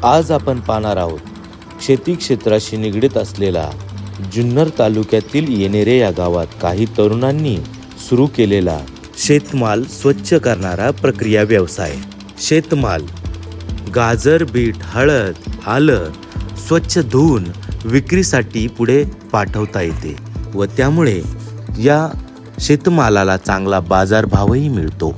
आज आपण पाहणार आहोत शेती क्षेत्राशी निगडीत असलेला जुन्नर तालुक्यातील येणेरे या गावात काही तरुणांनी सुरू केलेला शेतमाल स्वच्छ करणारा प्रक्रिया व्यवसाय। शेतमाल गाजर, बीट, हळद, आलं स्वच्छ धुवून विक्रीसाठी पुढे पाठवता येते व त्यामुळे या शेतमालाला चांगला बाजारभावही मिळतो।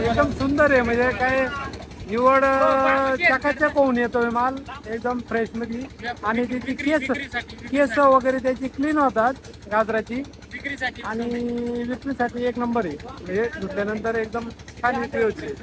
एकदम सुंदर आहे, म्हणजे काय निवड चकाचक होऊन येतोय माल एकदम फ्रेश मध्ये। आणि त्याची केस वगैरे त्याची क्लीन होतात गाजराची, आणि विक्रीसाठी एक नंबर आहे। म्हणजे धुतल्यानंतर एकदम छान विक्री होते।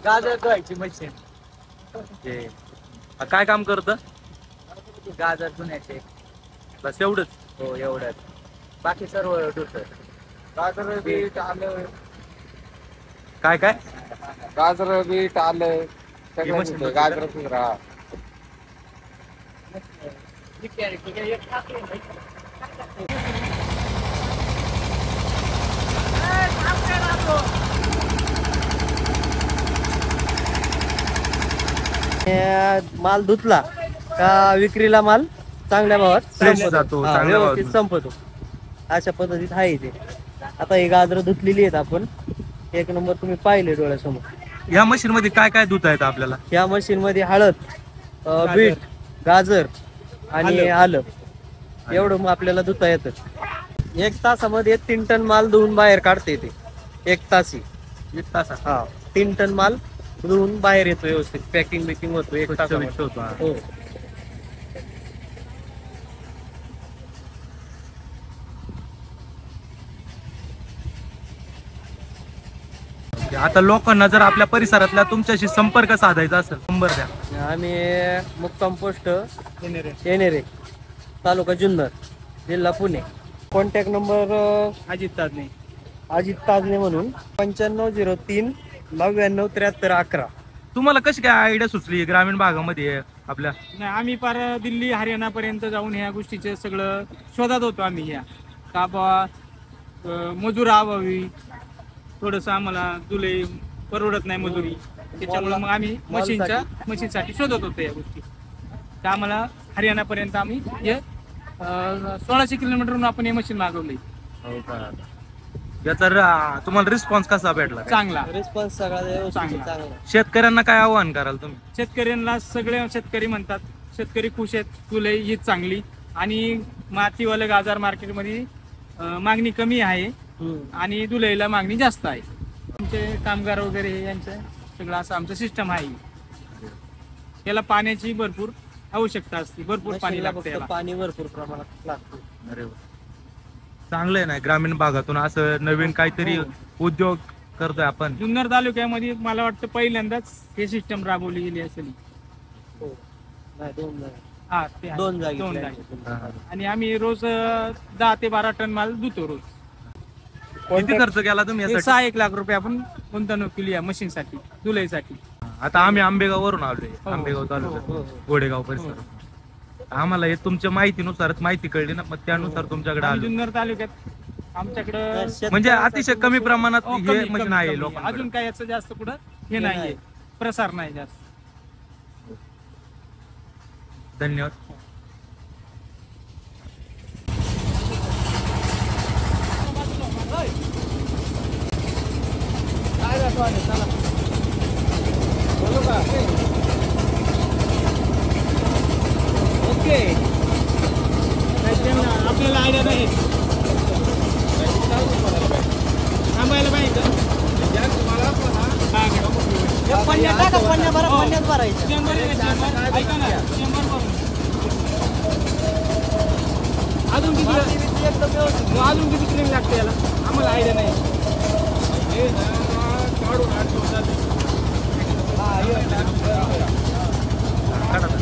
गाजर धुवायची मशीन। काय काम करतं? गाजर धुण्याचे। बस एवढंच? हो एवढंच, बाकी सर्व धुत। गाजर, बीट, आलं। काय काय? गाजर, बीट, आलं सगळं गाजर फिरा। माल धुतला का विक्रीला माल चांगल्या भावात जातो, व्यवस्थित संपतो। अशा पद्धतीत आहे ते। आता ही गाजर धुतलेली आहेत आपण, एक नंबर तुम्ही पाहिले डोळ्यासमोर। या मशीन मध्ये काय काय धुता येतं आपल्याला? या मशीन मध्ये हळद, बीट, गाजर आणि आलं एवढं आपल्याला धुता येतं। 1 तासामध्ये 3 टन माल धुवून बाहेर काढते ते। 1 तास 1 तास? हा, 3 टन माल धुवून बाहेर येतो, व्यवस्थित पॅकिंग बिकिंग होतो 1 तास हो। आता लोकांना जर आपल्या परिसरातल्या तुमच्याशी संपर्क साधायचा असेल, नंबर द्या। आम्ही मुक्काम पोस्ट येणेरे, तालुका जुन्नर, जिल्हा पुणे। कॉन्टॅक्ट नंबर अजित ताजने म्हणून 9503 99 73 11। तुम्हाला कशी काय आयडिया सुचली ग्रामीण भागामध्ये आपल्या? नाही, आम्ही पार दिल्ली हरियाणा पर्यंत जाऊन ह्या गोष्टीचे सगळं शोधात होतो आम्ही. ह्या का बा मजूर अभावी थोडंसं आम्हाला दुले परवडत नाही मजुरी, त्याच्यामुळे मग आम्ही मशीनसाठी शोधत होतो या गोष्टी. तर आम्हाला हरियाणापर्यंत आम्ही हे 1600 किलोमीटरहून आपण हे मशीन मागवले. याचा तुम्हाला रिस्पॉन्स कसा भेटला? चांगला रिस्पॉन्स सगळा व्यवस्थित चांगला. चांगला. शेतकऱ्यांना काय आव्हान कराल तुम्ही? शेतकऱ्यांना सगळे शेतकरी म्हणतात, शेतकरी खुश आहेत, तुले हीच चांगली. आणि मातीवाले गाजार मार्केटमध्ये मागणी कमी आहे आणि दुलईला मागणी जास्त आहे. आमचे कामगार वगैरे हे यांचं सगळं असं आमचं सिस्टम आहे. याला पाण्याची भरपूर आवश्यकता असते, भरपूर पाणी मशीनला लागतं फक्त याला. पाणी भरपूर प्रमाणात लागतं. अरे वा. चांगलं आहे ना, ग्रामीण भागातून असं नवीन काहीतरी उद्योग करतोय आपण. जुन्नर तालुक्यामध्ये मला वाटतं पहिल्यांदाच हे सिस्टम राबवली गेली असेल. हो. नाही, दोन जागी. हा, ते आहे. दोन जागी. दोन जागी. हा, हा. आणि आम्ही रोज 10 ते 12 टन माल धुतो रोज. किती खर्च केला तुम्ही हे यासाठी? 6-1 लाख रुपये आपण गुंतवणूक केली आहे मशीनसाठी, धुलाईसाठी. आता आम्ही आंबेगाव वरून आलोय, हो. आंबेगाव तालुक्यात, हो, हो. गोडेगाव परिसर. आम्हाला हे तुमच्या माहितीनुसारच माहिती कळली ना, मग त्यानुसार तुमच्याकडे आम्ही आलो. जुन्नर तालुक्यात आमच्याकडं म्हणजे अतिशय कमी प्रमाणात हो, हे कमी- मशीन कमी- आहे कमी. लोकांकडे. अजून काय याचं जास्त कुठं हे हे नाहीये, नाही. प्रसार नाही जास्त. धन्यवाद. ओके, आपल्याला आयडिया नाही थांबायला पाहिजे. पन्न्या टाका, पन्न्या भरा, पन्न्यात भरायचं. 100 ऐका ना, 100 भरून. अजून किती एकदम व्यवस्थित. अजून किती क्रीम लागते याला आम्हाला आयडिया नाही. काढा ना.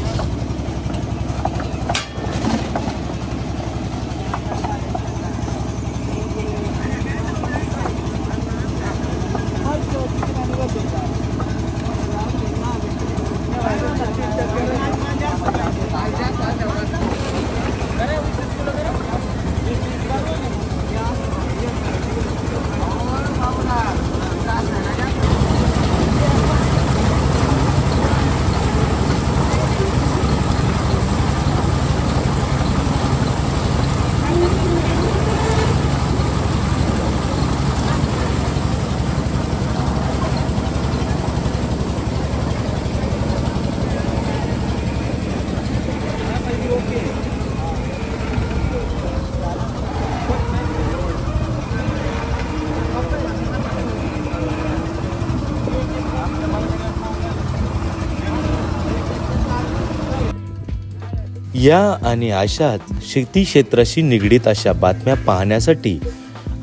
या आणि अशाच शेती क्षेत्राशी निगडीत अशा बातम्या पाहण्यासाठी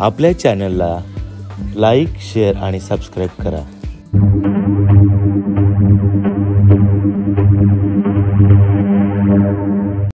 आपल्या चॅनलला लाईक, शेअर आणि सबस्क्राईब करा.